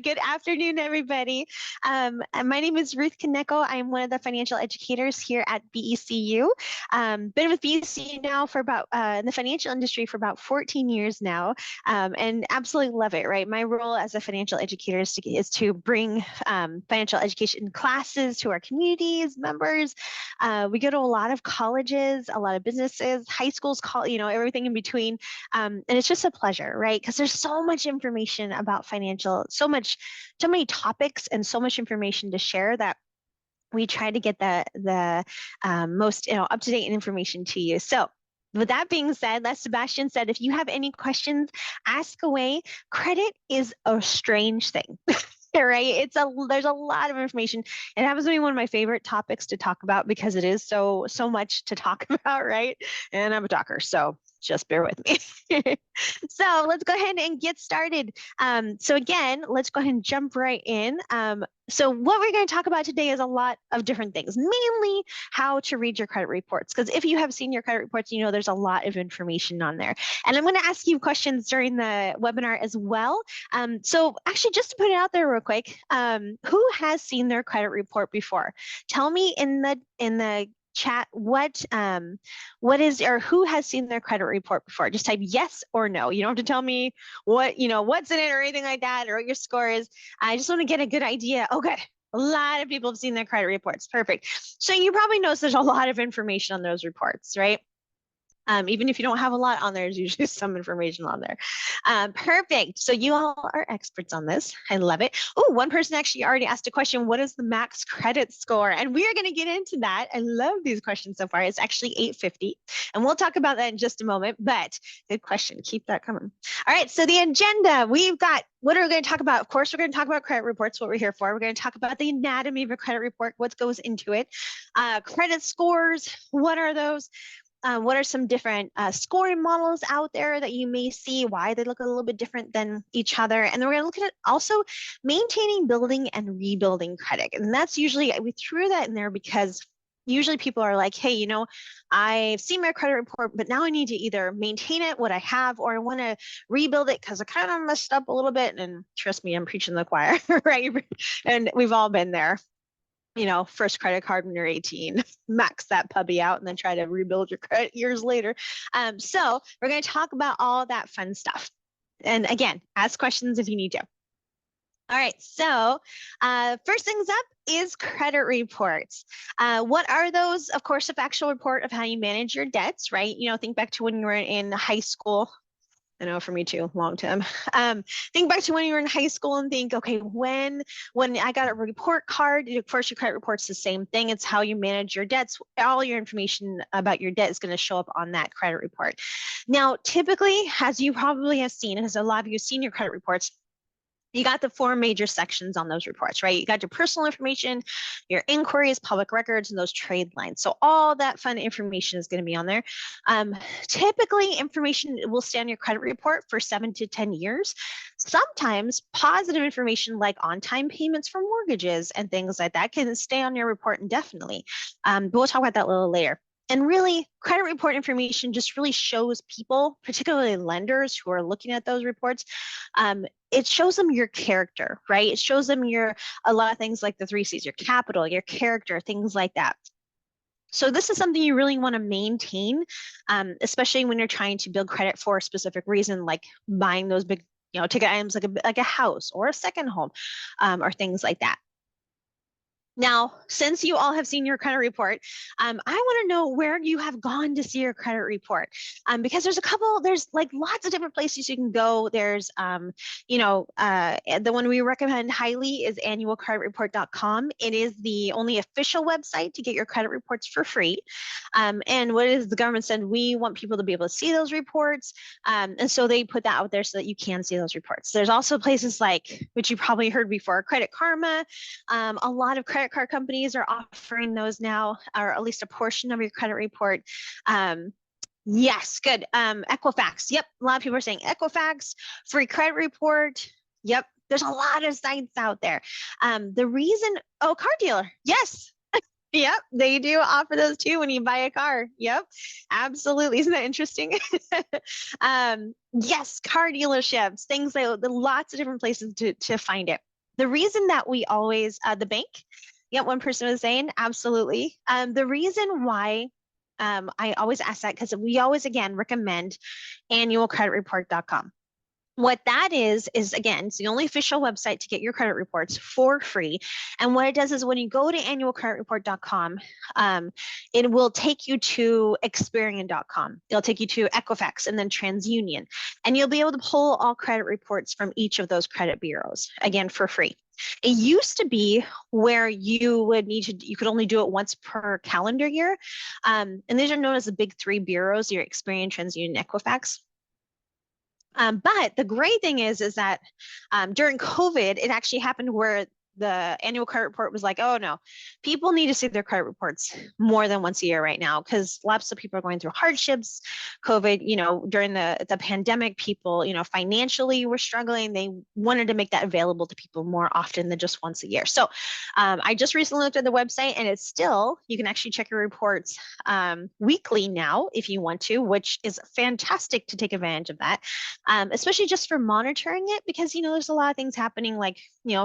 Good afternoon, everybody. My name is Ruth Kaneko. I'm one of the financial educators here at BECU. Been with BECU now for about in the financial industry for about 14 years now, and absolutely love it. Right, my role as a financial educator is to bring financial education classes to our communities, members. We go to a lot of colleges, a lot of businesses, high schools, everything in between. And it's just a pleasure, right? Because there's so much information about financial, so many topics and so much information to share that we try to get the most up-to-date information to you. So with that being said, as Sebastian said, if you have any questions, ask away. Credit is a strange thing. Right? There's a lot of information. It happens to be one of my favorite topics to talk about because it is so much to talk about, right? And I'm a talker, so just bear with me. So let's go ahead and get started. So again, let's go ahead and jump right in. So what we're going to talk about today is a lot of different things, mainly how to read your credit reports. Because if you have seen your credit reports, you know there's a lot of information on there. And I'm going to ask you questions during the webinar as well. So actually, just to put it out there real quick, who has seen their credit report before? Tell me in the chat what is or who has seen their credit report before. Just type yes or no. You don't have to tell me what's in it or anything like that or what your score is. I just want to get a good idea. Oh, good. A lot of people have seen their credit reports. Perfect. So you probably notice there's a lot of information on those reports, right? Even if you don't have a lot on there, there's usually some information on there. Perfect. So you all are experts on this. I love it. Oh, one person actually already asked a question. What is the max credit score? And we are going to get into that. I love these questions so far. It's actually 850. And we'll talk about that in just a moment. But good question. Keep that coming. All right. So the agenda, we've got, what are we going to talk about? Of course, we're going to talk about credit reports, what we're here for. We're going to talk about the anatomy of a credit report, what goes into it. Credit scores, what are those? What are some different scoring models out there that you may see, why they look a little bit different than each other. And then we're going to look at also maintaining, building, and rebuilding credit. And that's usually, we threw that in there because usually people are like, hey, I've seen my credit report, but now I need to either maintain it, what I have, or I want to rebuild it because I kind of messed up a little bit. And trust me, I'm preaching to the choir, right? And we've all been there. First credit card when you're 18, max that puppy out and then try to rebuild your credit years later. So we're going to talk about all that fun stuff. And again, ask questions if you need to. All right, so first things up is credit reports. What are those? Of course, a factual report of how you manage your debts, right? Think back to when you were in high school. I know for me too, long time. Think back to when you were in high school and think, okay, when I got a report card, of course, your credit report's the same thing. It's how you manage your debts. All your information about your debt is going to show up on that credit report. Now, typically, as you probably have seen, as a lot of you have seen your credit reports, you got the 4 major sections on those reports, right? You got your personal information, your inquiries, public records, and those trade lines. So all that fun information is going to be on there. Typically, information will stay on your credit report for 7 to 10 years. Sometimes positive information like on-time payments for mortgages and things like that can stay on your report indefinitely. But we'll talk about that a little later. And really, credit report information just really shows people, particularly lenders who are looking at those reports, it shows them your character, right? It shows them a lot of things like the 3 C's, your capital, your character, things like that. So this is something you really want to maintain, especially when you're trying to build credit for a specific reason, like buying those big, ticket items like a house or a second home, or things like that. Now, since you all have seen your credit report, I want to know where you have gone to see your credit report, because there's like lots of different places you can go. There's, the one we recommend highly is annualcreditreport.com. It is the only official website to get your credit reports for free. And what is the government said, we want people to be able to see those reports. And so they put that out there so that you can see those reports. There's also places like, which you probably heard before, Credit Karma. A lot of credit card companies are offering those now, or at least a portion of your credit report. Yes, good. Equifax. Yep. A lot of people are saying Equifax, free credit report. Yep. There's a lot of sites out there. The reason, car dealer. Yes. Yep, they do offer those too when you buy a car. Yep, absolutely. Isn't that interesting? Yes, car dealerships, things like lots of different places to find it. The reason that we always, the bank, yeah, one person was saying, absolutely. The reason why I always ask that, because we always, again, recommend annualcreditreport.com. What that is again, it's the only official website to get your credit reports for free. And what it does is when you go to annualcreditreport.com, it will take you to Experian.com. It'll take you to Equifax and then TransUnion. And you'll be able to pull all credit reports from each of those credit bureaus, again, for free. It used to be where you would need to, you could only do it once per calendar year. And these are known as the big three bureaus, your Experian, TransUnion, Equifax. But the great thing is that during COVID, it actually happened where the annual credit report was like, oh no, people need to see their credit reports more than once a year right now because lots of people are going through hardships. COVID, during the pandemic, people, financially were struggling. They wanted to make that available to people more often than just once a year. So I just recently looked at the website and it's still, you can actually check your reports weekly now if you want to, which is fantastic to take advantage of that, especially just for monitoring it because, there's a lot of things happening like,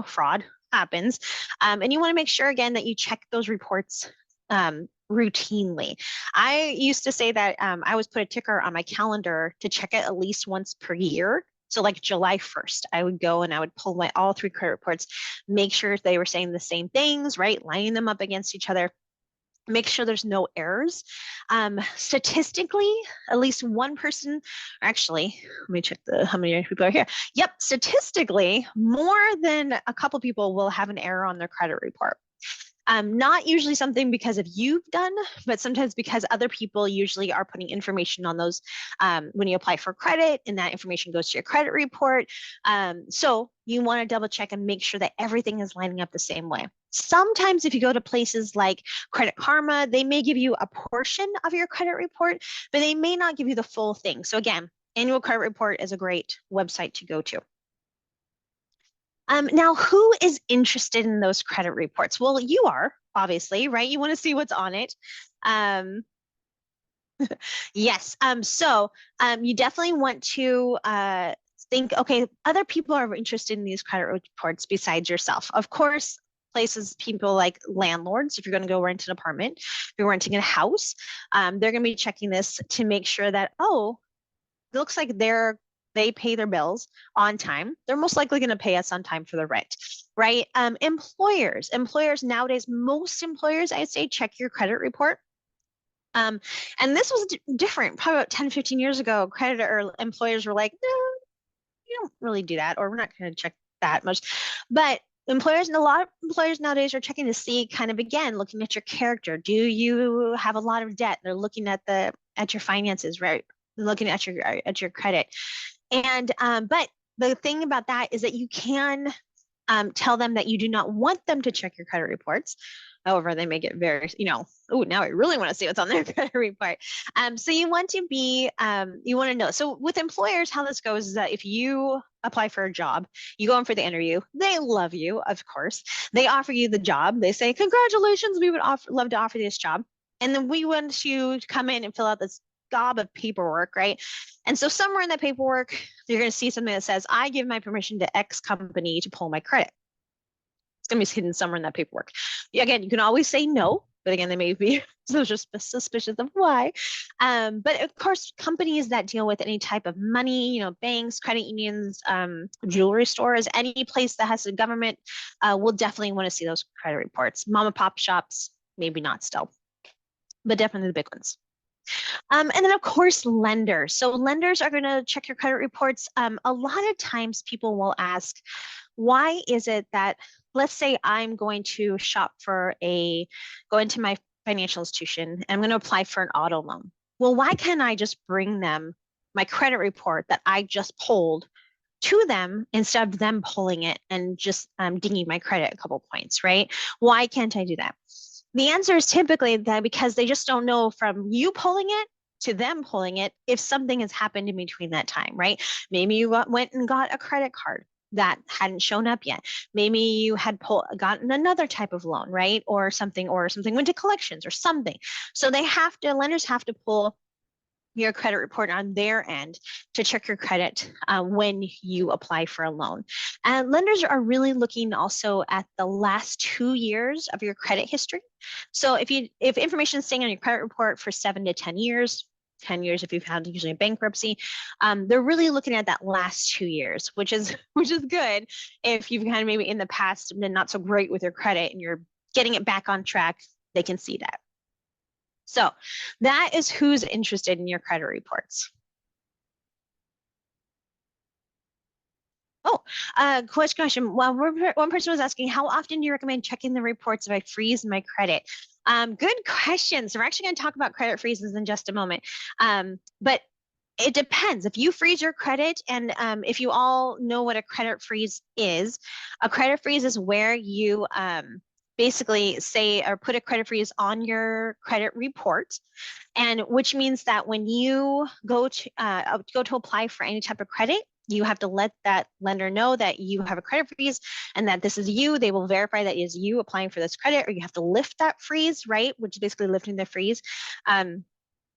fraud happens. And you want to make sure, again, that you check those reports routinely. I used to say that I always put a ticker on my calendar to check it at least once per year. So like July 1st, I would go and I would pull my all three credit reports, make sure they were saying the same things, right? Lining them up against each other. Make sure there's no errors. Statistically, at least one person, actually, let me check how many people are here. Yep, statistically, more than a couple people will have an error on their credit report. Not usually something because of you've done, but sometimes because other people usually are putting information on those when you apply for credit, and that information goes to your credit report. So you want to double check and make sure that everything is lining up the same way. Sometimes if you go to places like Credit Karma, they may give you a portion of your credit report, but they may not give you the full thing. So again, Annual Credit Report is a great website to go to. Now, who is interested in those credit reports? Well, you are, obviously, right? You want to see what's on it. Yes. So you definitely want to think, okay, other people are interested in these credit reports besides yourself. Of course, places, people like landlords, if you're going to go rent an apartment, if you're renting a house, they're going to be checking this to make sure that, oh, it looks like they pay their bills on time. They're most likely going to pay us on time for the rent, right? Employers nowadays, most employers, I'd say, check your credit report. And this was different probably about 10, 15 years ago. Employers were like, no, you don't really do that, or we're not going to check that much. But a lot of employers nowadays are checking to see, kind of, again, looking at your character. Do you have a lot of debt? They're looking at your finances, right? Looking at your credit. And but the thing about that is that you can tell them that you do not want them to check your credit reports. However, they may get very, oh, now I really want to see what's on their credit report. So you want to know. So with employers, how this goes is that if you apply for a job, you go in for the interview, they love you, of course. They offer you the job. They say, congratulations, we would love to offer you this job. And then we want you to come in and fill out this gob of paperwork, right? And so somewhere in that paperwork, you're going to see something that says, I give my permission to X company to pull my credit. It's going to be hidden somewhere in that paperwork. Again, you can always say no, but again, they may be suspicious of why. But of course, companies that deal with any type of money, banks, credit unions, jewelry stores, any place that has a government, will definitely want to see those credit reports. Mom and pop shops, maybe not still, but definitely the big ones. And then, of course, lenders. So lenders are going to check your credit reports. A lot of times people will ask, why is it that, let's say I'm going to go into my financial institution and I'm going to apply for an auto loan. Well, why can't I just bring them my credit report that I just pulled to them instead of them pulling it and just dinging my credit a couple points, right? Why can't I do that? The answer is typically that because they just don't know from you pulling it to them pulling it if something has happened in between that time, right? Maybe you went and got a credit card that hadn't shown up yet. Maybe you had gotten another type of loan, right? Or something went to collections or something. So lenders have to pull your credit report on their end to check your credit when you apply for a loan. And lenders are really looking also at the last 2 years of your credit history. So if information is staying on your credit report for 7 to 10 years, 10 years if you've had usually a bankruptcy, they're really looking at that last 2 years, which is good if you've kind of maybe in the past been not so great with your credit and you're getting it back on track. They can see that. So that is who's interested in your credit reports. Oh, question. Well, one person was asking, how often do you recommend checking the reports if I freeze my credit? Good question. So we're actually going to talk about credit freezes in just a moment. But it depends. If you freeze your credit, and if you all know what a credit freeze is, a credit freeze is where you basically say or put a credit freeze on your credit report, and which means that when you go to apply for any type of credit, you have to let that lender know that you have a credit freeze and that this is you. They will verify that it is you applying for this credit, or you have to lift that freeze, right? Which is basically lifting the freeze.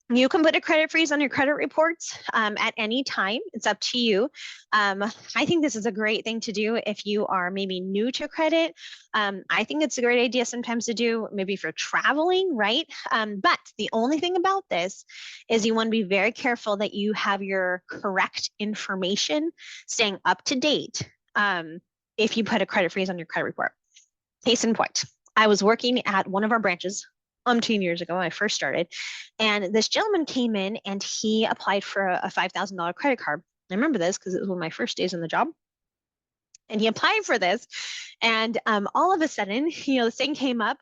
You can put a credit freeze on your credit reports at any time. It's up to you. I think this is a great thing to do if you are maybe new to credit. I think it's a great idea sometimes to do maybe if you're traveling, right? But the only thing about this is you want to be very careful that you have your correct information staying up to date if you put a credit freeze on your credit report. Case in point, I was working at one of our branches 10 years ago when I first started. And this gentleman came in and he applied for a $5,000 credit card. I remember this because it was one of my first days on the job. And he applied for this. And all of a sudden, this thing came up,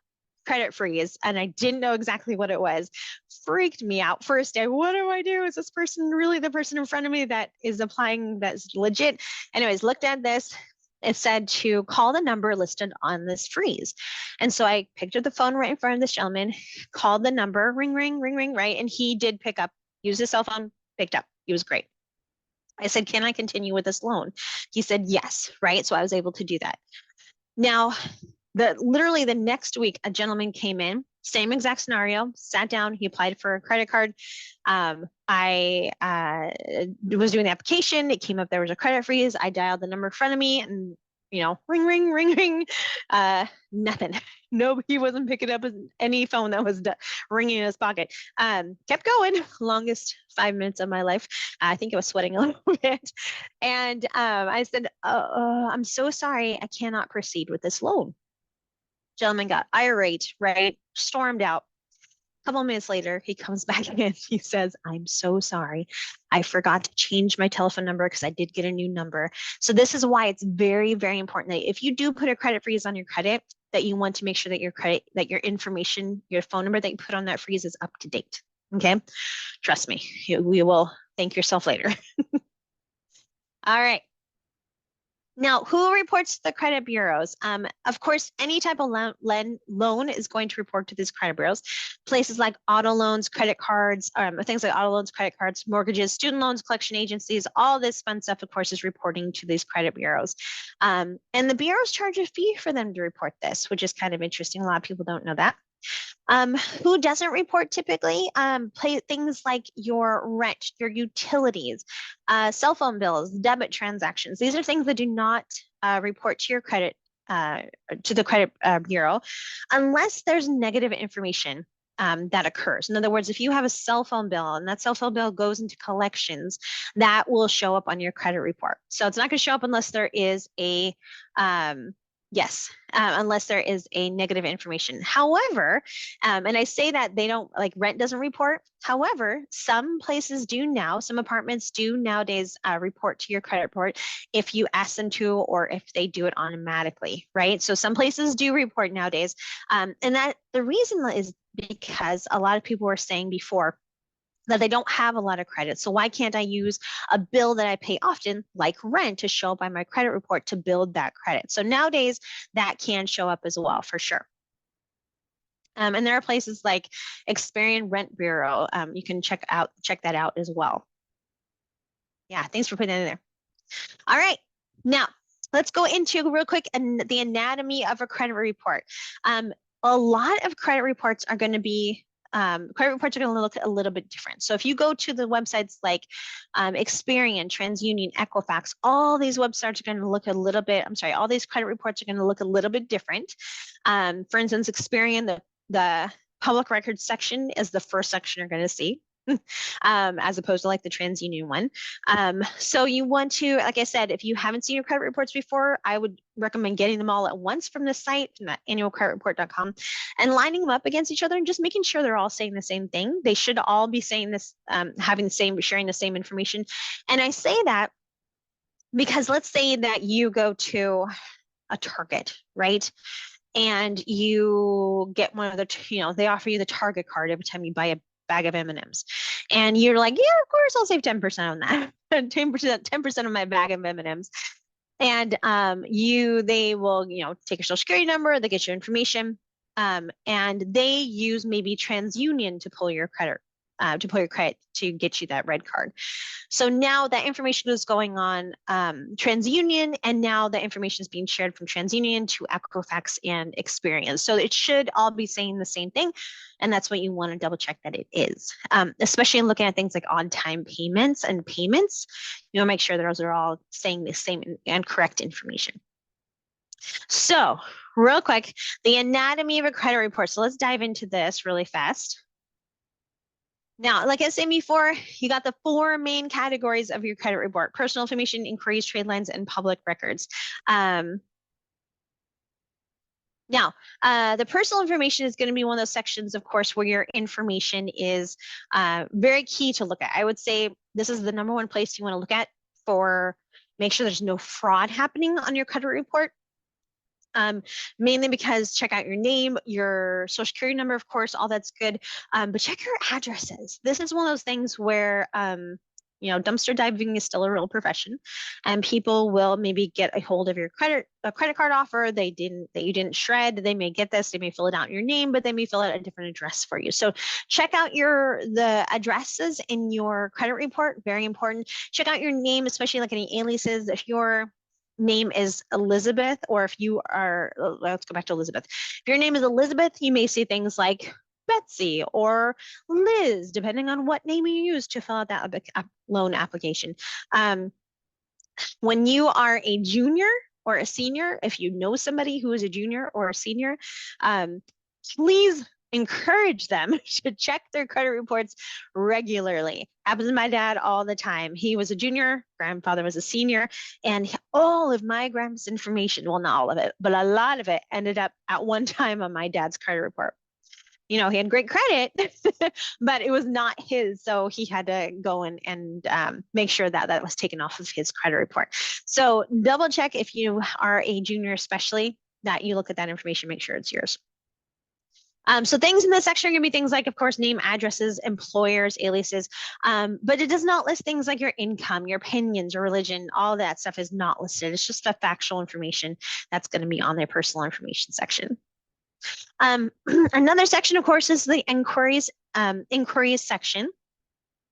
credit freeze. And I didn't know exactly what it was. Freaked me out first day. What do I do? Is this person really the person in front of me that is applying that's legit? Anyways, looked at this. It said to call the number listed on this freeze. And so I picked up the phone right in front of this gentleman, called the number, ring, ring, ring, ring, right? And he did pick up, used his cell phone, picked up. He was great. I said, can I continue with this loan? He said, yes, right? So I was able to do that. Now, literally the next week, a gentleman came in, same exact scenario, sat down, he applied for a credit card. I was doing the application. It came up, there was a credit freeze. I dialed the number in front of me and, ring, ring, ring, ring. Nothing. No, he wasn't picking up any phone that was ringing in his pocket. Kept going, longest 5 minutes of my life. I think I was sweating a little bit. And I said, I'm so sorry, I cannot proceed with this loan. Gentleman got irate, right? Stormed out. A couple of minutes later, he comes back in. He says, I'm so sorry. I forgot to change my telephone number because I did get a new number. So this is why it's very, very important that if you do put a credit freeze on your credit, that you want to make sure that your information, your phone number that you put on that freeze is up to date. Okay. Trust me, you will thank yourself later. All right. Now, who reports to the credit bureaus? Of course, any type of loan is going to report to these credit bureaus. Places like auto loans, credit cards, things like auto loans, credit cards, mortgages, student loans, collection agencies, all this fun stuff, of course, is reporting to these credit bureaus. And the bureaus charge a fee for them to report this, which is kind of interesting. A lot of people don't know that. Who doesn't report typically? Things like your rent, your utilities, cell phone bills, debit transactions. These are things that do not report to your credit, to the credit bureau, unless there's negative information that occurs. In other words, if you have a cell phone bill and that cell phone bill goes into collections, that will show up on your credit report. So it's not going to show up unless there is a unless there is a negative information. However, and I say that they don't, like rent doesn't report. However, some places do now, some apartments do nowadays report to your credit report if you ask them to, or if they do it automatically, right? So some places do report nowadays. And that the reason is because a lot of people were saying before that they don't have a lot of credit. So why can't I use a bill that I pay often, like rent, to show up on my credit report to build that credit? So nowadays that can show up as well, for sure. And there are places like Experian Rent Bureau. You can check that out as well. Yeah, thanks for putting that in there. All right, now let's go into real quick the anatomy of a credit report. A lot of credit reports are going to be credit reports are going to look a little bit different. So if you go to the websites like Experian, TransUnion, Equifax, all these websites are going to look a little bit, all these credit reports are going to look a little bit different. For instance, Experian, the public records section is the first section you're going to see. As opposed to like the TransUnion one. So you want to, like I said, if you haven't seen your credit reports before, I would recommend getting them all at once from the site, from that annualcreditreport.com, and lining them up against each other and just making sure they're all saying the same thing. They should all be saying this, sharing the same information. And I say that because let's say that you go to a Target, right? And you get one of the, they offer you the Target card every time you buy a bag of M&Ms, and you're like, yeah, of course I'll save 10% on that. 10% of my bag of M&Ms. And they will, take your social security number, they get your information, and they use maybe TransUnion to pull your credit to get you that red card. So now that information is going on TransUnion, and now the information is being shared from TransUnion to Equifax and Experian. So it should all be saying the same thing, and that's what you want to double check that it is. Especially in looking at things like on-time payments and payments, make sure those are all saying the same and correct information. So real quick, the anatomy of a credit report. So let's dive into this really fast. Now, like I said before, you got the 4 main categories of your credit report: personal information, inquiries, trade lines, and public records. Now, the personal information is going to be one of those sections, of course, where your information is very key to look at. I would say this is the number one place you want to look at for make sure there's no fraud happening on your credit report. Mainly because check out your name, your social security number, of course, all that's good. But check your addresses. This is one of those things where, dumpster diving is still a real profession, and people will maybe get a hold of your credit card offer that you didn't shred. They may get this, they may fill it out in your name, but they may fill out a different address for you. So check out the addresses in your credit report, very important. Check out your name, especially like any aliases. If your name is Elizabeth, or if you are, let's go back to Elizabeth. If your name is Elizabeth, you may see things like Betsy or Liz, depending on what name you use to fill out that loan application. When you are a junior or a senior, if you know somebody who is a junior or a senior, please encourage them to check their credit reports regularly. Happens to my dad all the time. He was a junior, grandfather was a senior, and all of my grandpa's information, well, not all of it, but a lot of it ended up at one time on my dad's credit report. He had great credit, but it was not his. So he had to go and make sure that was taken off of his credit report. So double check if you are a junior, especially, that you look at that information, make sure it's yours. So things in this section are going to be things like, of course, name, addresses, employers, aliases, but it does not list things like your income, your opinions, your religion. All that stuff is not listed. It's just the factual information that's going to be on their personal information section. Another section, of course, is the inquiries section.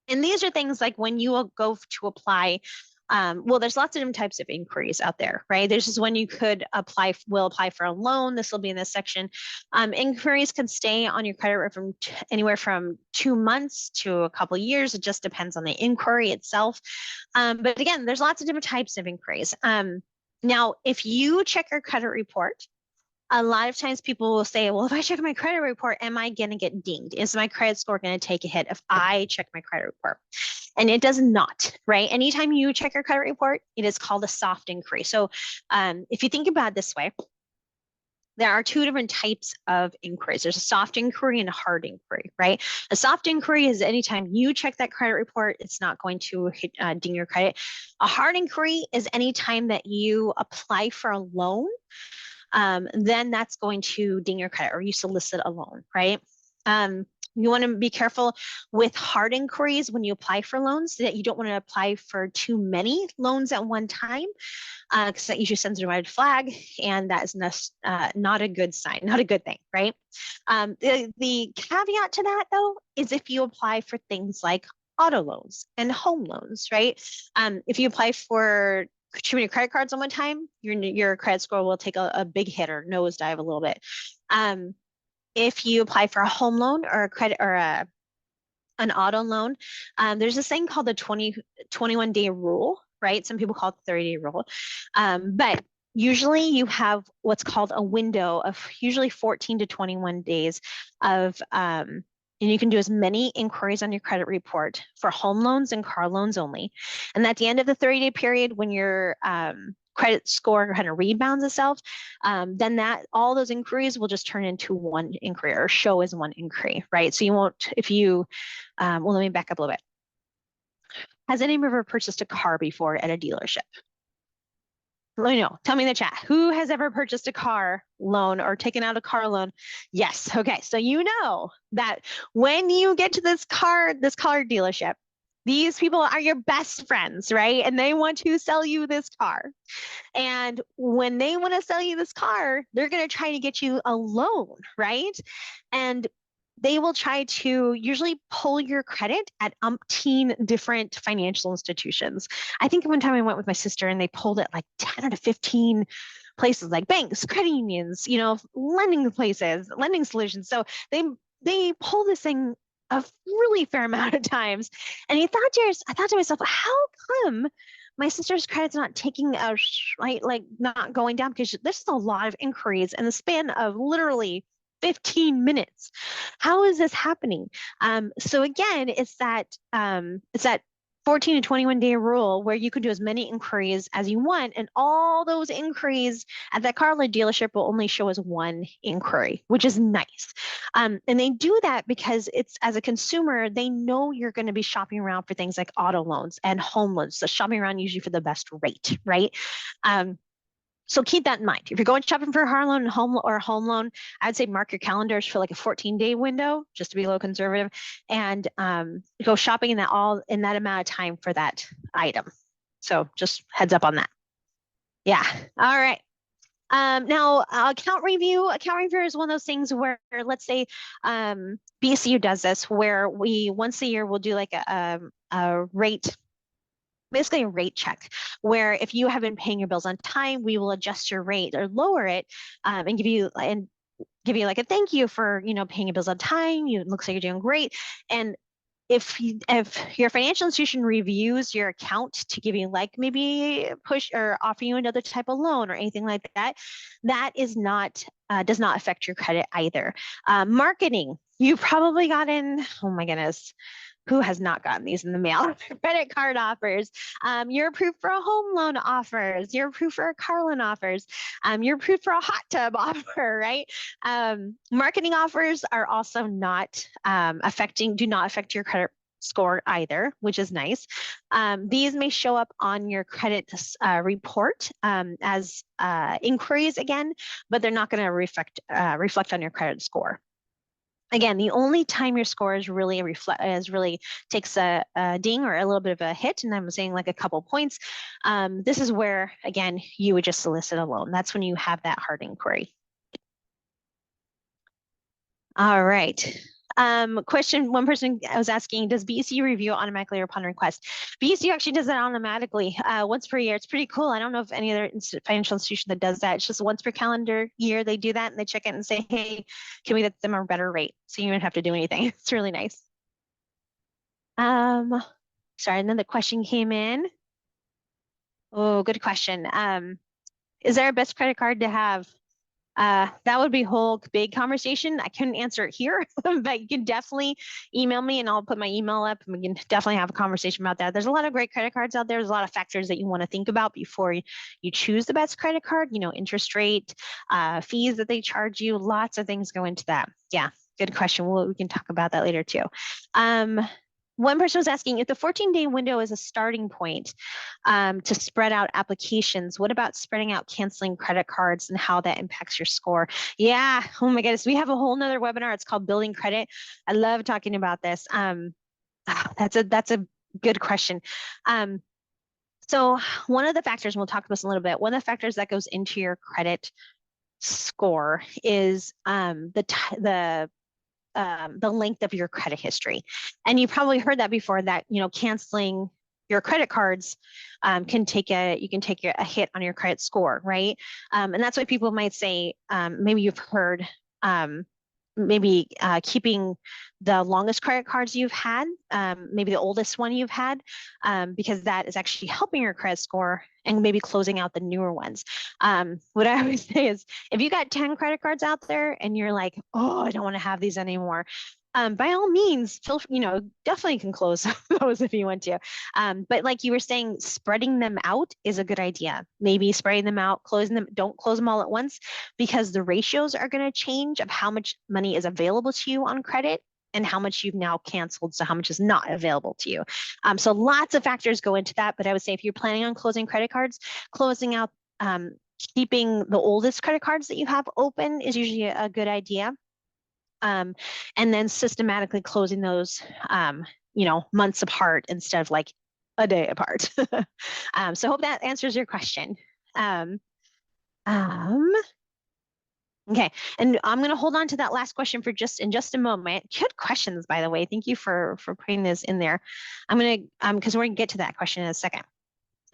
And these are things like when you will go to apply. Well, there's lots of different types of inquiries out there, right? There's just when you will apply for a loan. This will be in this section. Inquiries can stay on your credit report from anywhere from 2 months to a couple of years. It just depends on the inquiry itself. But again, there's lots of different types of inquiries. Now, if you check your credit report, a lot of times people will say, well, if I check my credit report, am I going to get dinged? Is my credit score going to take a hit if I check my credit report? And it does not, right? Anytime you check your credit report, it is called a soft inquiry. So if you think about it this way, there are 2 different types of inquiries. There's a soft inquiry and a hard inquiry, right? A soft inquiry is anytime you check that credit report, it's not going to ding your credit. A hard inquiry is anytime that you apply for a loan, then that's going to ding your credit, or you solicit a loan, right? You want to be careful with hard inquiries when you apply for loans, that you don't want to apply for too many loans at one time, because that usually sends a red flag, and that is not a good sign, not a good thing, right? The caveat to that, though, is if you apply for things like auto loans and home loans, right? If you apply for too many credit cards on one time, your credit score will take a big hit or nosedive a little bit. if you apply for a home loan or a credit or an auto loan, there's this thing called the 21-day rule, right? Some people call it the 30-day rule. But usually you have what's called a window of usually 14 to 21 days of, and you can do as many inquiries on your credit report for home loans and car loans only. And at the end of the 30-day period, when your credit score kind of rebounds itself, then that all those inquiries will just turn into one inquiry or show as one inquiry, right? So you won't, if you, well, let me back up a little bit. Has anyone ever purchased a car before at a dealership? Let me know. Tell me in the chat. Who has ever purchased a car loan or taken out a car loan? Yes. Okay. So you know that when you get to this car dealership, these people are your best friends, right? And they want to sell you this car. And when they want to sell you this car, they're going to try to get you a loan, right? And they will try to usually pull your credit at umpteen different financial institutions. I think one time I went with my sister and they pulled it like 10 to 15 places, like banks, credit unions, lending places, lending solutions. So they pull this thing a really fair amount of times. And I thought to myself, how come my sister's credit's not taking a right, like not going down? Because this is a lot of inquiries in the span of literally 15 minutes. How is this happening? So again, it's that 14 to 21 day rule where you can do as many inquiries as you want, and all those inquiries at that car dealership will only show as one inquiry, which is nice. And they do that because it's, as a consumer, they know you're going to be shopping around for things like auto loans and home loans. So shopping around usually for the best rate, right? So keep that in mind. If you're going shopping for a car loan, home loan, I'd say mark your calendars for like a 14-day window, just to be a little conservative, and go shopping in that amount of time for that item. So just heads up on that. Yeah. All right. Now, account review is one of those things where, let's say, BECU does this, where we once a year we'll do like a rate. Basically a rate check, where if you have been paying your bills on time, we will adjust your rate or lower it, and give you like a thank you for paying your bills on time. It looks like you're doing great. And if your financial institution reviews your account to give you like maybe push or offer you another type of loan or anything like that, that is not does not affect your credit either. Marketing, you probably gotten, oh my goodness, who has not gotten these in the mail? Credit card offers. You're approved for a home loan offers. You're approved for a car loan offers. You're approved for a hot tub offer, right? Marketing offers are also not do not affect your credit score either, which is nice. These may show up on your credit report as inquiries again, but they're not going to reflect on your credit score. Again, the only time your score is really takes a ding or a little bit of a hit, and I'm saying like a couple points. This is where, again, you would just solicit a loan. That's when you have that hard inquiry. All right. Question, one person was asking, does BECU review automatically or upon request? BECU actually does that automatically once per year. It's pretty cool. I don't know of any other financial institution that does that. It's just once per calendar year they do that, and they check it and say, hey, can we get them a better rate? So you don't have to do anything. It's really nice. Sorry, another question came in. Oh, good question. Is there a best credit card to have? That would be a whole big conversation. I couldn't answer it here, but you can definitely email me and I'll put my email up and we can definitely have a conversation about that. There's a lot of great credit cards out there. There's a lot of factors that you want to think about before you choose the best credit card, interest rate, fees that they charge you, lots of things go into that. Yeah, good question. We can talk about that later too. One person was asking if the 14-day window is a starting point to spread out applications. What about spreading out canceling credit cards and how that impacts your score? Yeah. Oh my goodness. We have a whole nother webinar. It's called Building Credit. I love talking about this. That's a good question. So one of the factors, and we'll talk about this in a little bit, one of the factors that goes into your credit score is the length of your credit history. And you probably heard that before, that, canceling your credit cards you can take a hit on your credit score, right? And that's why people might say, maybe you've heard maybe keeping the longest credit cards you've had, maybe the oldest one you've had, because that is actually helping your credit score, and maybe closing out the newer ones. What I always say is, if you got 10 credit cards out there and you're like, oh, I don't want to have these anymore, by all means, definitely can close those if you want to. But like you were saying, spreading them out is a good idea. Maybe spreading them out, closing them, don't close them all at once, because the ratios are going to change of how much money is available to you on credit and how much you've now canceled, so how much is not available to you. So lots of factors go into that, but I would say if you're planning on closing credit cards, closing out, keeping the oldest credit cards that you have open is usually a good idea. And then systematically closing those, months apart instead of like a day apart. So I hope that answers your question. Um, um, okay, and I'm going to hold on to that last question for in just a moment. Good questions, by the way. Thank you for putting this in there. I'm going to because we're going to get to that question in a second.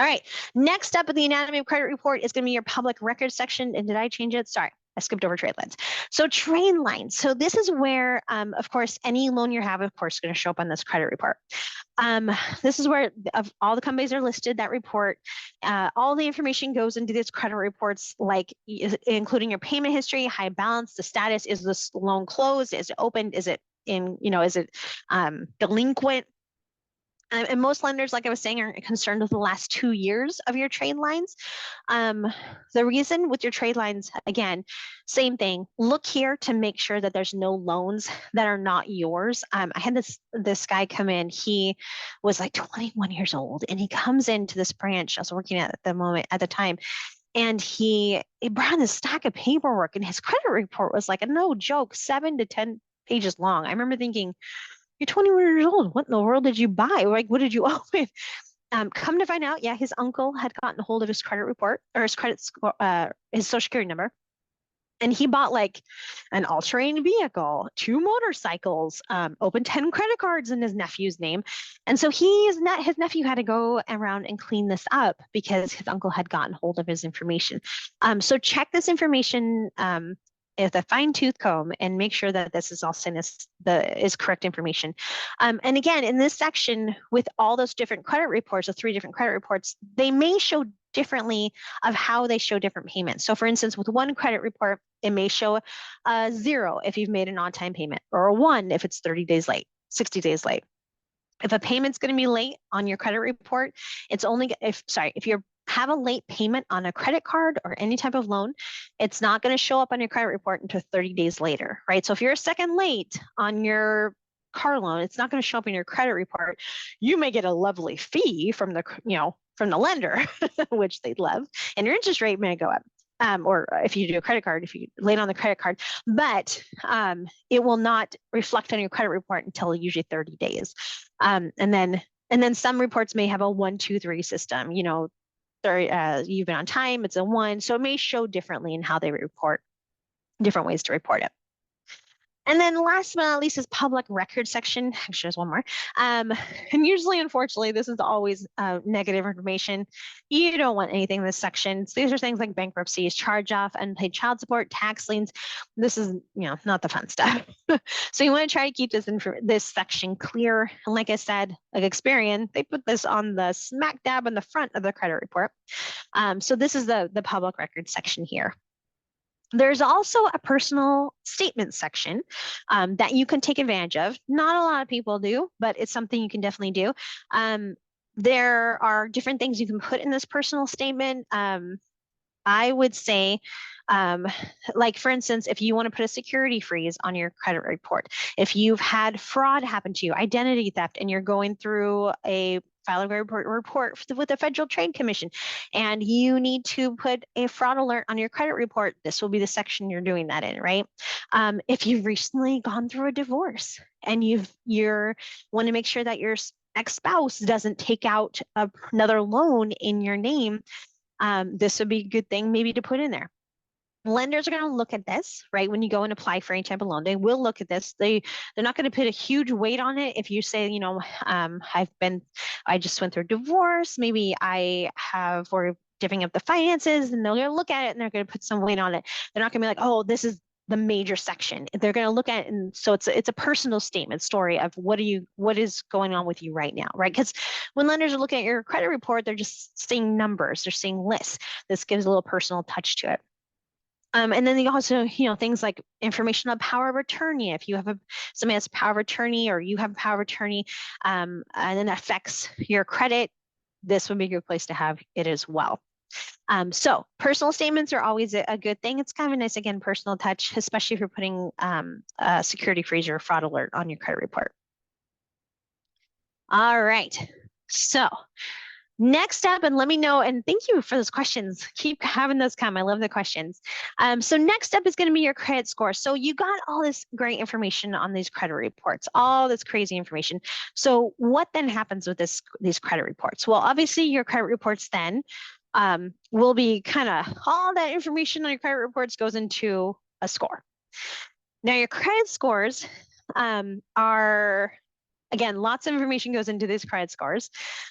All right, next up in the anatomy of credit report is going to be your public records section. And did I change it? Sorry, I skipped over trade lines. So trade lines. So this is where, of course, any loan you have, of course, is going to show up on this credit report. This is where all the companies are listed, that report. All the information goes into these credit reports, like including your payment history, high balance, the status, is this loan closed? Is it opened? Is it is it delinquent? And most lenders, like I was saying, are concerned with the last 2 years of your trade lines. The reason with your trade lines, again, same thing. Look here to make sure that there's no loans that are not yours. I had this guy come in. He was like 21 years old, and he comes into this branch I was working at the time, and he brought in this stack of paperwork, and his credit report was like a no joke, 7 to 10 pages long. I remember thinking, you're 21 years old. What in the world did you buy? Like, what did you open? Come to find out, yeah, his uncle had gotten a hold of his credit report, or his credit score, his social security number. And he bought like an all-terrain vehicle, 2 motorcycles, opened 10 credit cards in his nephew's name. And so his nephew had to go around and clean this up because his uncle had gotten hold of his information. So check this information with a fine-tooth comb and make sure that this is all seen as is correct information. And again, in this section, with all those different credit reports, the 3 different credit reports, they may show differently of how they show different payments. So for instance, with one credit report, it may show a 0 if you've made an on-time payment, or a 1 if it's 30 days late, 60 days late. If a payment's going to be late on your credit report, it's only if you have a late payment on a credit card or any type of loan, it's not going to show up on your credit report until 30 days later, right? So if you're a second late on your car loan, it's not going to show up in your credit report. You may get a lovely fee from the lender, which they'd love, and your interest rate may go up. Or if you do a credit card, if you late on the credit card, but it will not reflect on your credit report until usually 30 days. And then some reports may have a 1, 2, 3 system. You've been on time, it's a 1. So it may show differently in how they report, different ways to report it. And then last but not least is public record section. Actually, there's one more. And usually, unfortunately, this is always negative information. You don't want anything in this section. So these are things like bankruptcies, charge-off, unpaid child support, tax liens. This is, not the fun stuff. So you want to try to keep this section clear. And like I said, like Experian, they put this on the smack dab in the front of the credit report. So this is the public record section here. There's also a personal statement section that you can take advantage of. Not a lot of people do, but it's something you can definitely do. There are different things you can put in this personal statement. I would say, like for instance, if you want to put a security freeze on your credit report, if you've had fraud happen to you, identity theft, and you're going through a filing a report with the Federal Trade Commission, and you need to put a fraud alert on your credit report, this will be the section you're doing that in, right? If you've recently gone through a divorce and you want to make sure that your ex-spouse doesn't take out another loan in your name, this would be a good thing maybe to put in there. Lenders are going to look at this, right? When you go and apply for any type of loan, they will look at this. They're not going to put a huge weight on it. If you say, I just went through a divorce, maybe we're divvying up the finances, and they're going to look at it and they're going to put some weight on it. They're not going to be like, oh, this is the major section. They're going to look at, and so it's a personal statement story of what is going on with you right now, right? Because when lenders are looking at your credit report, they're just seeing numbers, they're seeing lists. This gives a little personal touch to it. And then you also, things like information on power of attorney. If you have somebody has power of attorney or you have power of attorney, and then that affects your credit, this would be a good place to have it as well. So personal statements are always a good thing. It's kind of a nice, again, personal touch, especially if you're putting a security freeze or fraud alert on your credit report. All right. So next up, and let me know, and thank you for those questions. Keep having those come. I love the questions. So next up is going to be your credit score. So you got all this great information on these credit reports, all this crazy information. So what then happens with these credit reports? Well, obviously your credit reports then will be kind of all that information on your credit reports goes into a score. Now your credit scores are, again, lots of information goes into these credit scores.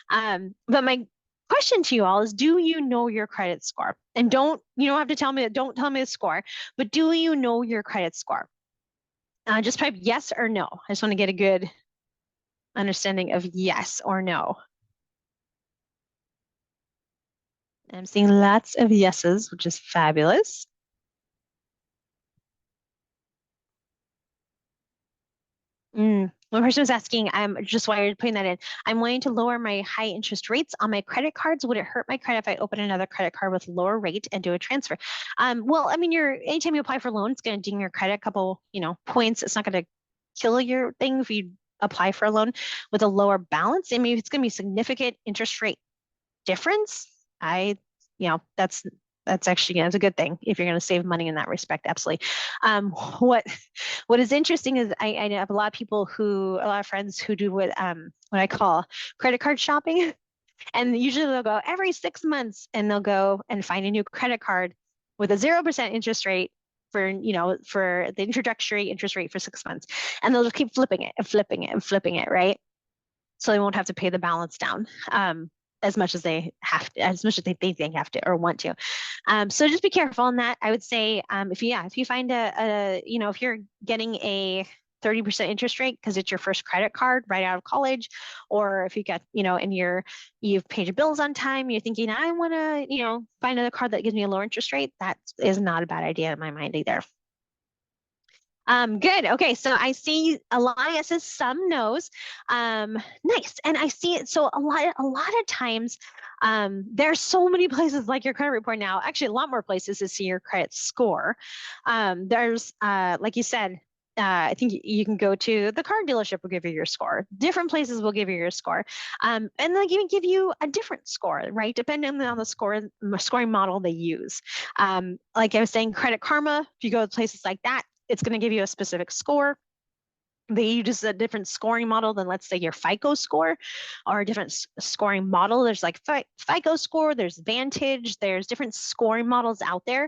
But my question to you all is, do you know your credit score? And you don't have to tell me, don't tell me the score, but do you know your credit score? Just type yes or no. I just want to get a good understanding of yes or no. I'm seeing lots of yeses, which is fabulous. One person was asking, just while you're putting that in, I'm wanting to lower my high interest rates on my credit cards. Would it hurt my credit if I open another credit card with lower rate and do a transfer? Well, I mean, anytime you apply for a loan, it's going to ding your credit a couple, points. It's not going to kill your thing if you apply for a loan with a lower balance. I mean, it's going to be significant interest rate difference. That's actually, it's a good thing if you're going to save money in that respect. Absolutely. What is interesting is I have a lot of friends who do what I call credit card shopping. And usually they'll go every 6 months and they'll go and find a new credit card with a 0% interest rate for the introductory interest rate for 6 months. And they'll just keep flipping it and flipping it and flipping it, right? So they won't have to pay the balance down. As much as they think they have to or want to. So just be careful on that. I would say if you find if you're getting a 30% interest rate because it's your first credit card right out of college, or if you get, and you've paid your bills on time, you're thinking, I want to, find another card that gives me a lower interest rate, that is not a bad idea in my mind either. Good. Okay, so I see a lot of yeses, some no's. Nice. And I see it. So a lot of times, there's so many places like your credit report now. Actually, a lot more places to see your credit score. There's, like you said, I think you can go to the car dealership will give you your score. Different places will give you your score. And they'll even give you a different score, right? Depending on the scoring model they use. Like I was saying, Credit Karma, if you go to places like that, it's going to give you a specific score. They use a different scoring model than, let's say, your FICO score, or a different scoring model. There's like FICO score, there's Vantage, there's different scoring models out there.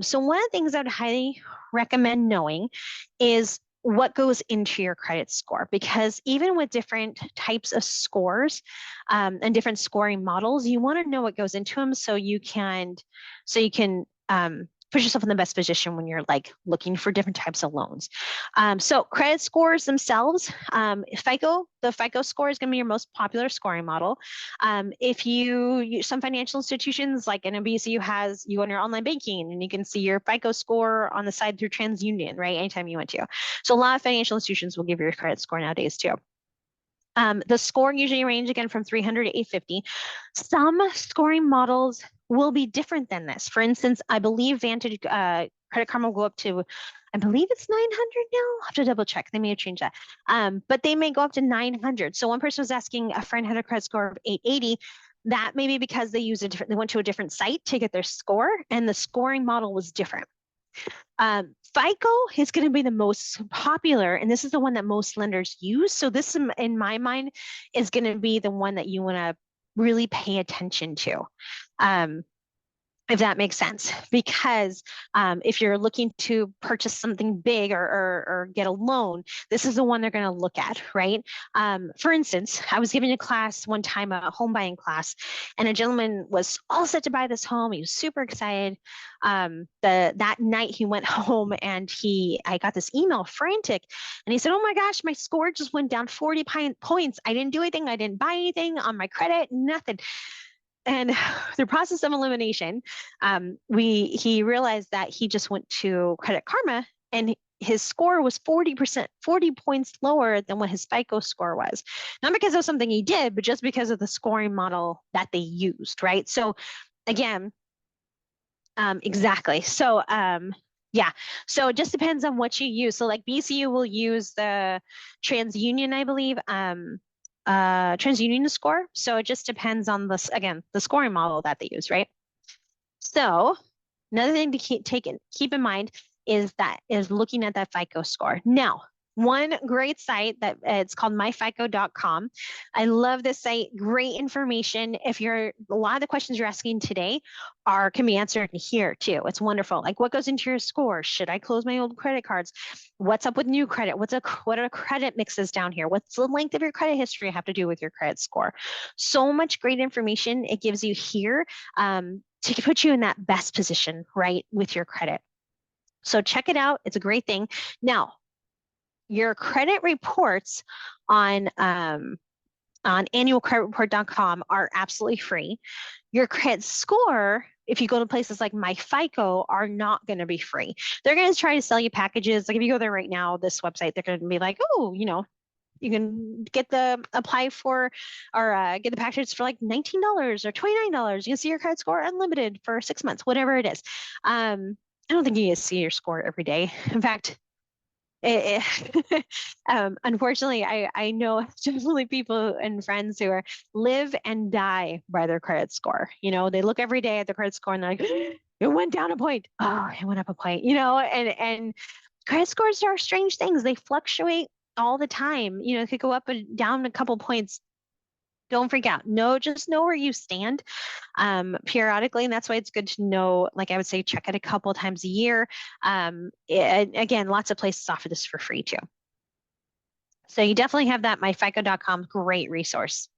So one of the things I would highly recommend knowing is what goes into your credit score, because even with different types of scores and different scoring models, you want to know what goes into them so you can put yourself in the best position when you're like looking for different types of loans. So credit scores themselves, the FICO score is going to be your most popular scoring model. If some financial institutions like BECU has you on your online banking, and you can see your FICO score on the side through TransUnion, right? Anytime you want to. So a lot of financial institutions will give you your credit score nowadays too. The score usually range again from 300 to 850. Some scoring models will be different than this. For instance, I believe Vantage Credit Karma will go up to, I believe it's 900 now. I'll have to double check. They may have changed that. But they may go up to 900. So one person was asking, a friend had a credit score of 880. That may be because they went to a different site to get their score, and the scoring model was different. FICO is going to be the most popular, and this is the one that most lenders use. So this, in my mind, is going to be the one that you want to really pay attention to. if that makes sense. Because if you're looking to purchase something big or get a loan, this is the one they're going to look at, right? For instance, I was giving a class one time, a home buying class, and a gentleman was all set to buy this home. He was super excited. That night he went home and I got this email, frantic, and he said, "Oh my gosh, my score just went down 40 points. I didn't do anything. I didn't buy anything on my credit, nothing." And through process of elimination, he realized that he just went to Credit Karma and his score was 40%, 40 points lower than what his FICO score was. Not because of something he did, but just because of the scoring model that they used, right? So again, exactly. So yeah, so it just depends on what you use. So like BCU will use the TransUnion, I believe, TransUnion score. So it just depends on this, again, the scoring model that they use, right? So another thing to keep in mind is looking at that FICO score. Now, one great site that it's called myfico.com. I love this site. Great information. A lot of the questions you're asking today can be answered here too. It's wonderful. Like, what goes into your score? Should I close my old credit cards? What's up with new credit? What are credit mixes down here? What's the length of your credit history have to do with your credit score? So much great information it gives you here to put you in that best position, right, with your credit. So check it out. It's a great thing. Now, your credit reports on annualcreditreport.com are absolutely free. Your credit score, if you go to places like MyFICO, are not going to be free. They're going to try to sell you packages. Like if you go there right now, this website, they're going to be like, oh, you can get apply for or get the packages for like $19 or $29. You can see your credit score unlimited for 6 months, whatever it is. I don't think you can see your score every day. In fact, unfortunately, I know definitely people and friends who live and die by their credit score. They look every day at their credit score and they're like, it went down a point. Oh, it went up a point. And credit scores are strange things. They fluctuate all the time. It could go up and down a couple points. Don't freak out. No, just know where you stand periodically. And that's why it's good to know, like I would say, check it a couple times a year. Again, lots of places offer this for free too. So you definitely have that myfico.com, great resource.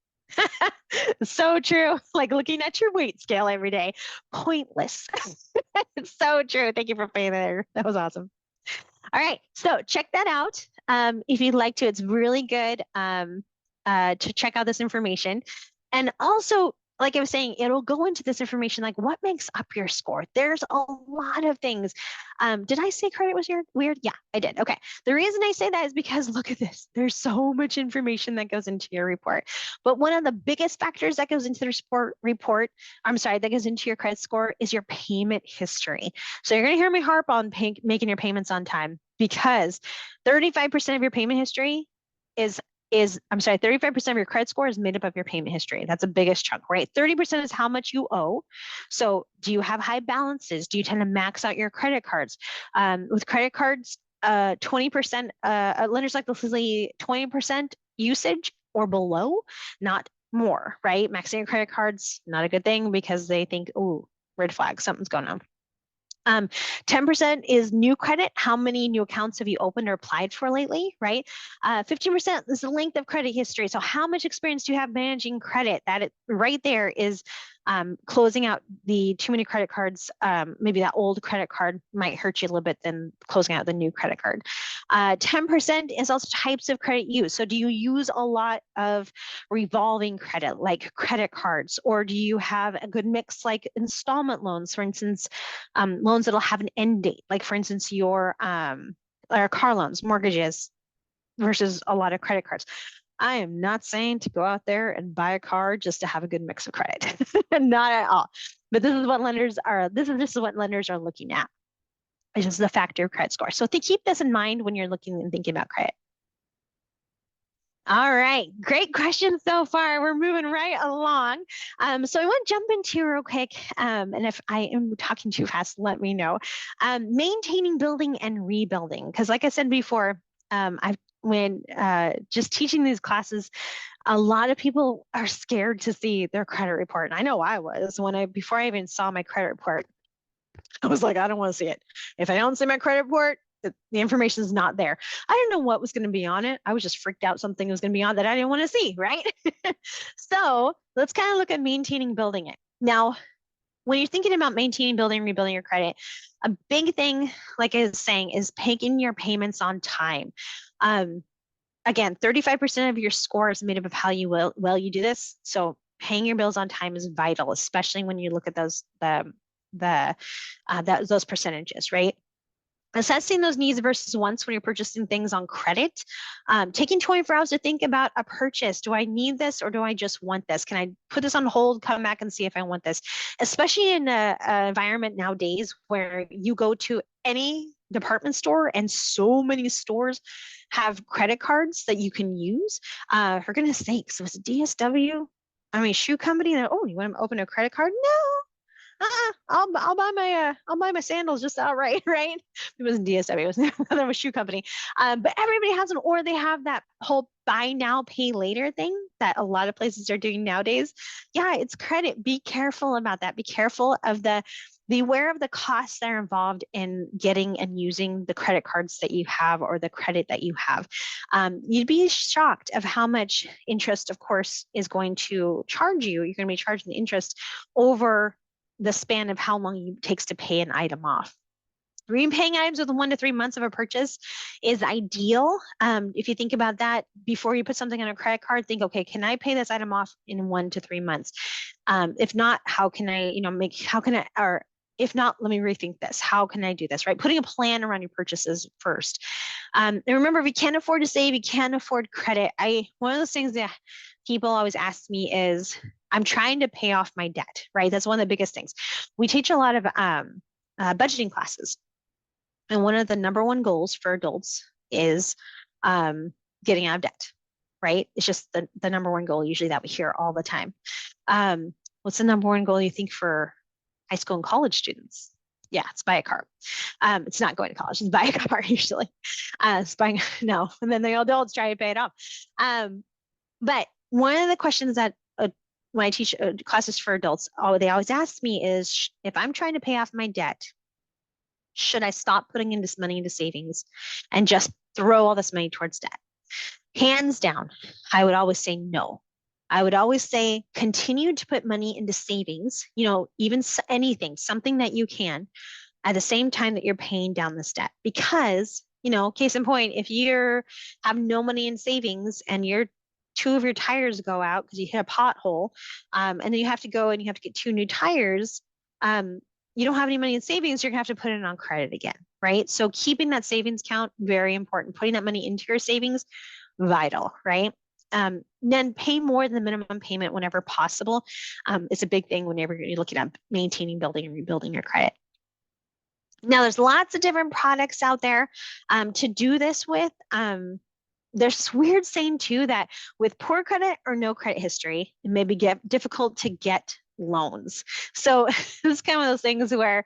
So true. Like looking at your weight scale every day, pointless. It's so true. Thank you for paying there. That was awesome. All right, so check that out if you'd like to. It's really good to check out this information. And also, like I was saying, it'll go into this information like what makes up your score. There's a lot of things. Did I say credit was weird? Yeah, I did. Okay. The reason I say that is because look at this. There's so much information that goes into your report. But one of the biggest factors that goes into the that goes into your credit score is your payment history. So you're going to hear me harp on making your payments on time because 35% of your payment history is 35% of your credit score is made up of your payment history. That's the biggest chunk, right? 30% is how much you owe. So do you have high balances? Do you tend to max out your credit cards? With credit cards, 20%, lenders like to see 20% usage or below, not more, right? Maxing your credit cards, not a good thing because they think, oh, red flag, something's going on. 10% is new credit. How many new accounts have you opened or applied for lately, right? 15% is the length of credit history. So how much experience do you have managing credit? Right there is closing out the too many credit cards. Maybe that old credit card might hurt you a little bit than closing out the new credit card. 10% is also types of credit use. So do you use a lot of revolving credit like credit cards, or do you have a good mix like installment loans, for instance, loans that'll have an end date, like for instance, your car loans, mortgages versus a lot of credit cards. I am not saying to go out there and buy a car just to have a good mix of credit. Not at all. But this is what lenders are looking at. It's just the factor of credit score. So to keep this in mind when you're looking and thinking about credit. All right, great question so far. We're moving right along. So I want to jump into real quick, and if I am talking too fast, let me know. Maintaining, building, and rebuilding, because like I said before, I've when just teaching these classes, a lot of people are scared to see their credit report. And I know I was before I even saw my credit report, I was like, I don't want to see it. If I don't see my credit report, the information is not there. I didn't know what was going to be on it. I was just freaked out something was going to be on that I didn't want to see, right? So let's kind of look at maintaining, building it. Now, when you're thinking about maintaining, building, rebuilding your credit, a big thing, like I was saying, is paying your payments on time. Again, 35% of your score is made up of how well you do this. So paying your bills on time is vital, especially when you look at those percentages, right? Assessing those needs versus wants when you're purchasing things on credit. Taking 24 hours to think about a purchase. Do I need this or do I just want this? Can I put this on hold, come back and see if I want this? Especially in an environment nowadays where you go to any department store and so many stores have credit cards that you can use. For goodness sakes, was it DSW? I mean, shoe company. Oh, you want to open a credit card? No, I'll buy my sandals just outright, right? It wasn't DSW, it was another shoe company. But everybody has one, or they have that whole buy now, pay later thing that a lot of places are doing nowadays. Yeah, it's credit. Be careful about that. Be careful of beware of the costs that are involved in getting and using the credit cards that you have or the credit that you have. You'd be shocked of how much interest, of course, is going to charge you. You're going to be charged the interest over the span of how long it takes to pay an item off. Repaying items within 1 to 3 months of a purchase is ideal. If you think about that before you put something on a credit card, think, okay, can I pay this item off in 1 to 3 months? If not, how can I, or if not, let me rethink this. How can I do this, right? Putting a plan around your purchases first. And remember, if you can't afford to save, you can't afford credit. One of those things that people always ask me is, I'm trying to pay off my debt, right? That's one of the biggest things. We teach a lot of budgeting classes. And one of the number one goals for adults is getting out of debt, right? It's just the number one goal usually that we hear all the time. What's the number one goal you think for high school and college students? Yeah, it's buy a car. It's not going to college, it's buy a car usually. It's buying, no, and then the adults try to pay it off. But one of the questions that when I teach classes for adults, they always ask me is, if I'm trying to pay off my debt, should I stop putting this money into savings and just throw all this money towards debt? Hands down, I would always say no. I would always say continue to put money into savings, even anything, something that you can, at the same time that you're paying down this debt. Because, case in point, if you have no money in savings and two of your tires go out because you hit a pothole, and then you have to go and you have to get 2 new tires, you don't have any money in savings, you're gonna have to put it on credit again, right? So keeping that savings count, very important. Putting that money into your savings, vital, right? Then pay more than the minimum payment whenever possible. It's a big thing whenever you're looking at maintaining, building, and rebuilding your credit. Now, there's lots of different products out there to do this with. There's this weird saying too that with poor credit or no credit history, it may be difficult to get loans. So it's kind of those things where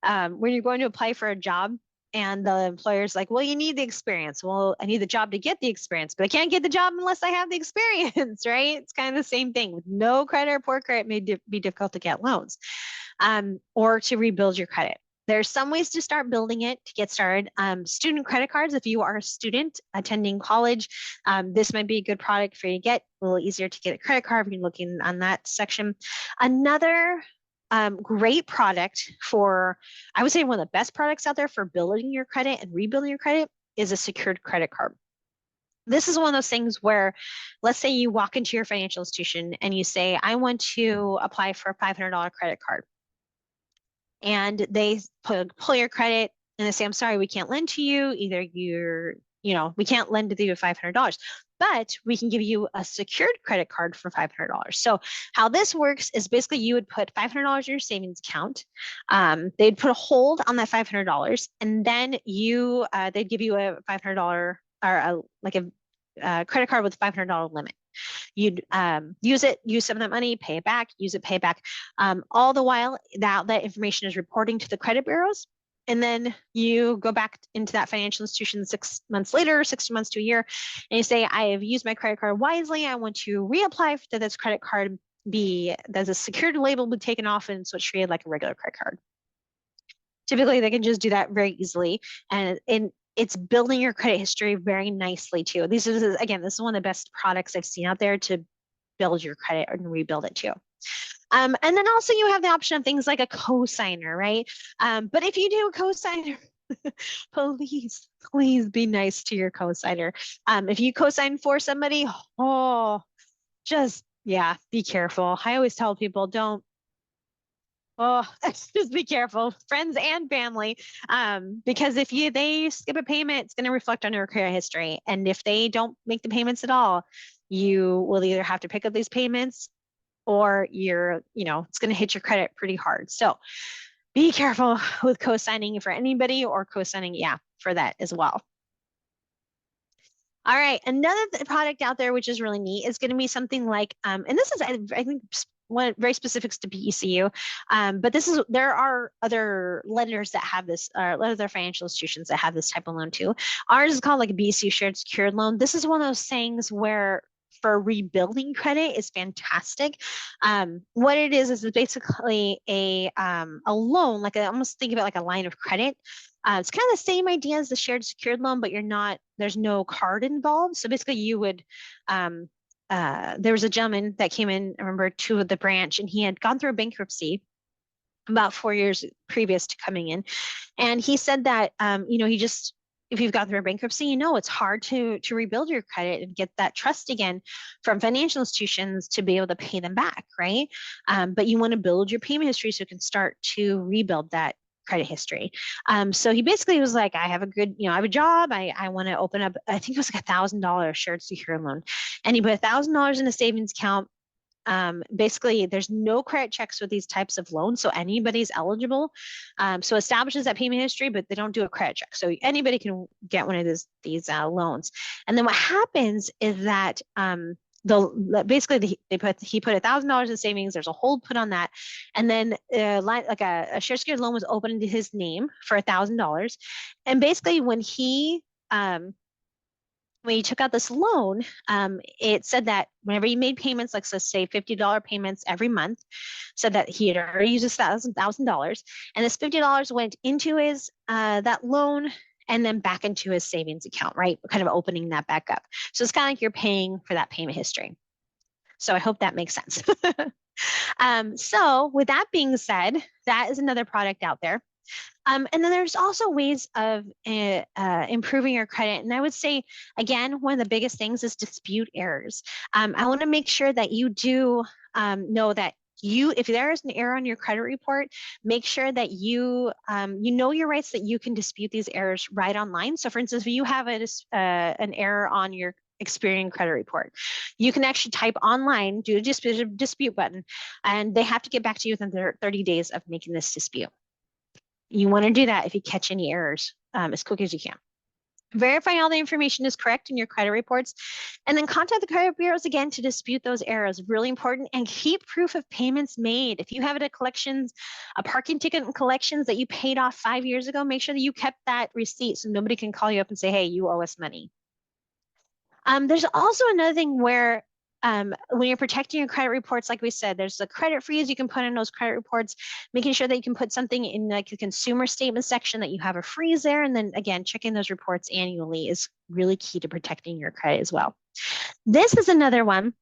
when you're going to apply for a job and the employer's like, well, you need the experience. Well, I need the job to get the experience, but I can't get the job unless I have the experience, right? It's kind of the same thing. With no credit or poor credit, it may be difficult to get loans or to rebuild your credit. There's some ways to start building it to get started. Student credit cards, if you are a student attending college, this might be a good product for you to get. A little easier to get a credit card if you're looking on that section. Another great product I would say one of the best products out there for building your credit and rebuilding your credit is a secured credit card. This is one of those things where, let's say you walk into your financial institution and you say, I want to apply for a $500 credit card. And they pull your credit and they say, I'm sorry, we can't lend to you. Either we can't lend to you $500, but we can give you a secured credit card for $500. So how this works is basically you would put $500 in your savings account. They'd put a hold on that $500, and then they'd give you a $500 or a credit card with a $500 limit. You'd use some of that money, pay it back, use it, pay it back. All the while that information is reporting to the credit bureaus. And then you go back into that financial institution 6 months later, 6 months to a year, and you say, I have used my credit card wisely. I want to reapply for this credit card does a secured label be taken off and so it's treated like a regular credit card. Typically, they can just do that very easily. And it's building your credit history very nicely too. This is one of the best products I've seen out there to build your credit and rebuild it too. And then also you have the option of things like a cosigner, right? But if you do a cosigner, please be nice to your cosigner. If you cosign for somebody, yeah, be careful. I always tell people just be careful, friends and family, because if they skip a payment, it's going to reflect on your credit history. And if they don't make the payments at all, you will either have to pick up these payments or it's going to hit your credit pretty hard. So be careful with co-signing for anybody or co-signing, for that as well. All right, another product out there which is really neat is going to be something like, and this is I think one very specifics to BECU, but there are other lenders that have this, other financial institutions that have this type of loan too. Ours is called like a BECU shared secured loan. This is one of those things where for rebuilding credit is fantastic. What it is basically a loan, almost think about like a line of credit. It's kind of the same idea as the shared secured loan, but there's no card involved. So basically you would, there was a gentleman that came in, I remember, to the branch, and he had gone through a bankruptcy about 4 years previous to coming in. And he said that, if you've gone through a bankruptcy, it's hard to rebuild your credit and get that trust again from financial institutions to be able to pay them back, right? But you want to build your payment history so you can start to rebuild that credit history. So he basically was like, I have a job. I want to open up, I think it was like $1,000 shared secure loan. And he put $1,000 in a savings account. Basically, there's no credit checks with these types of loans, so anybody's eligible. So establishes that payment history, but they don't do a credit check. So anybody can get one of these loans. And then what happens is that he put $1,000 in savings. There's a hold put on that, and then a share secured loan was opened into his name for $1,000. And basically, when he took out this loan, it said that whenever he made payments, like so say $50 payments every month, said that he had already used his $1,000, and this $50 went into his that loan and then back into his savings account, right? Kind of opening that back up. So it's kind of like you're paying for that payment history. So I hope that makes sense. So with that being said, that is another product out there. And then there's also ways of improving your credit. And I would say, again, one of the biggest things is dispute errors. I want to make sure that you do know that if there is an error on your credit report, make sure that you know your rights, that you can dispute these errors right online. So for instance, if you have an error on your Experian credit report, you can actually type online, do a dispute button, and they have to get back to you within 30 days of making this dispute. You want to do that if you catch any errors as quick as you can. Verify all the information is correct in your credit reports, and then contact the credit bureaus again to dispute those errors. Really important. And keep proof of payments made. If you have it at collections, a parking ticket in collections that you paid off 5 years ago, make sure that you kept that receipt so nobody can call you up and say, hey, you owe us money. There's also another thing where when you're protecting your credit reports, like we said, there's the credit freeze you can put in those credit reports, making sure that you can put something in like the consumer statement section that you have a freeze there. And then again, checking those reports annually is really key to protecting your credit as well. This is another one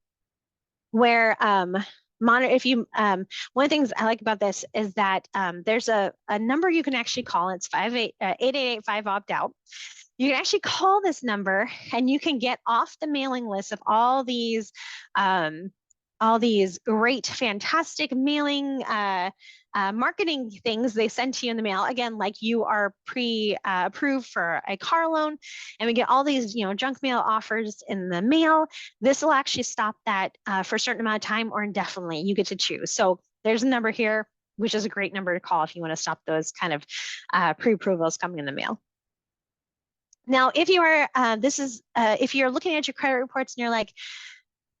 where one of the things I like about this is that there's a number you can actually call. It's 8885 opt out. You can actually call this number and you can get off the mailing list of all these great, fantastic mailing marketing things they send to you in the mail. Again, like you are approved for a car loan, and we get all these junk mail offers in the mail. This will actually stop that for a certain amount of time or indefinitely. You get to choose. So there's a number here, which is a great number to call if you want to stop those kind of pre-approvals coming in the mail. Now, if you are, if you're looking at your credit reports and you're like,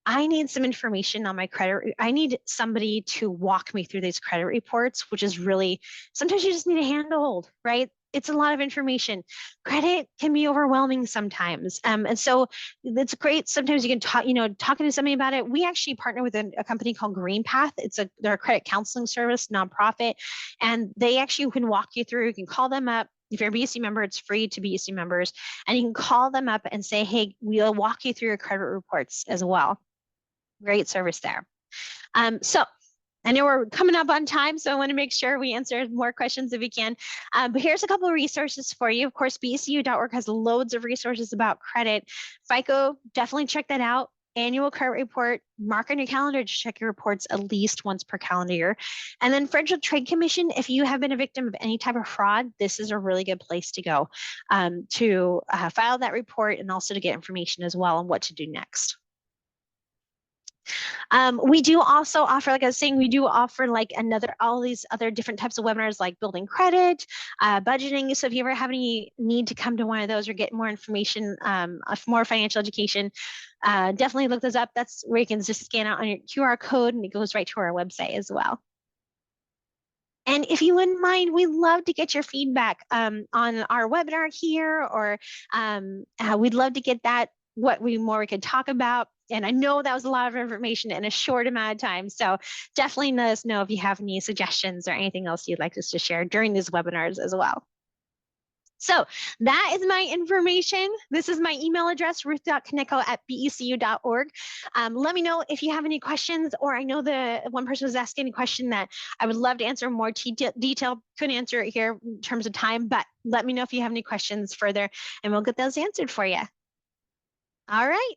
I need some information on my credit. I need somebody to walk me through these credit reports, which is really, sometimes you just need a handhold, right? It's a lot of information. Credit can be overwhelming sometimes. And so it's great. Sometimes you can talk, talking to somebody about it. We actually partner with a company called Green Path. They're a credit counseling service, nonprofit, and they actually can walk you through. You can call them up. If you're a BECU member, it's free to BECU members. And you can call them up and say, hey, we'll walk you through your credit reports as well. Great service there. So I know we're coming up on time, so I want to make sure we answer more questions if we can. But here's a couple of resources for you. Of course, BECU.org has loads of resources about credit. FICO, definitely check that out. Annual credit report, mark on your calendar to check your reports at least once per calendar year. And then Federal Trade Commission, if you have been a victim of any type of fraud, this is a really good place to go to file that report and also to get information as well on what to do next. We do also offer, like I was saying, we do offer like all these other different types of webinars like building credit, budgeting. So if you ever have any need to come to one of those or get more information, more financial education, definitely look those up. That's where you can just scan out on your QR code and it goes right to our website as well. And if you wouldn't mind, we'd love to get your feedback on our webinar here, or we'd love to get that, what we could talk about. And I know that was a lot of information in a short amount of time. So definitely let us know if you have any suggestions or anything else you'd like us to share during these webinars as well. So that is my information. This is my email address, ruth.kaneko@becu.org. Let me know if you have any questions, or I know the one person was asking a question that I would love to answer more detail. Couldn't answer it here in terms of time, but let me know if you have any questions further and we'll get those answered for you. All right.